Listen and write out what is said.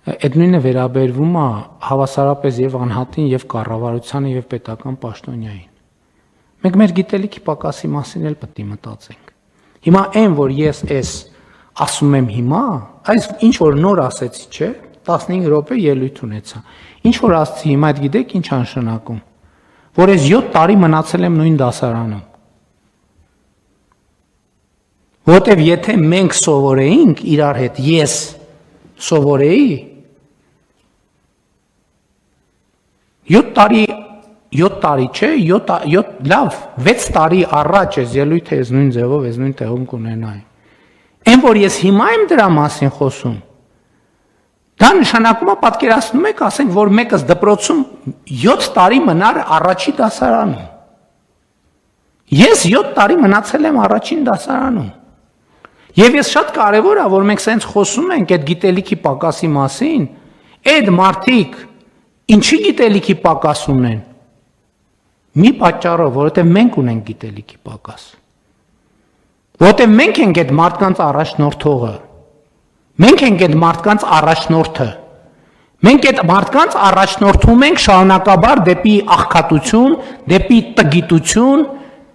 Այդ նույնը վերաբերվում է հավասարապես եւ անհատին եւ կառավարությանը եւ պետական պաշտոնյային։ Մենք մեր գիտելիքի պակասի մասին էլ պետք է մտածենք։ Հիմա այն, որ ես ասում եմ հիմա, այս ինչ որ նոր ասեցի, չէ, 15 րոպե ելույթ ունեցա։ Ինչ որ ասացի հիմա, այդ գիտեք ինչ անշնակում, որ ես 7 տարի մնացել եմ նույն դասարանում։ Որտեւ եթե մենք սովորեինք իրար հետ, ես սովորեի 7 տարի չէ, 7 լավ, 6 տարի առաջ ես ելույթը ես նույն ձևով, ես նույն տեղում կունենայի։ Այն որ ես հիմա եմ դրա մասին խոսում, դա նշանակում է պատկերացնում եք, ասենք, որ մեկս դպրոցում 7 տարի մնար առաջի դասարանում։ Ես 7 տարի մնացել եմ առաջին դասարանում։ Եվ ես շատ կարևոր է, որ մենք սենց խոսում ենք այդ գիտելիքի պակասի մասին, այդ մարդիկ ինչի գիտելիքի պակաս ունեն։ Մի պատճառով, որովհետև մենք ունենք գիտելիքի պակաս։ Որովհետև մենք ենք այդ մարդկանց առաջնորդողը։ Մենք ենք այդ մարդկանց առաջնորդը։ Մենք այդ մարդկանց առաջնորդում ենք շարունակաբար դեպի աղքատություն, դեպի տգիտություն,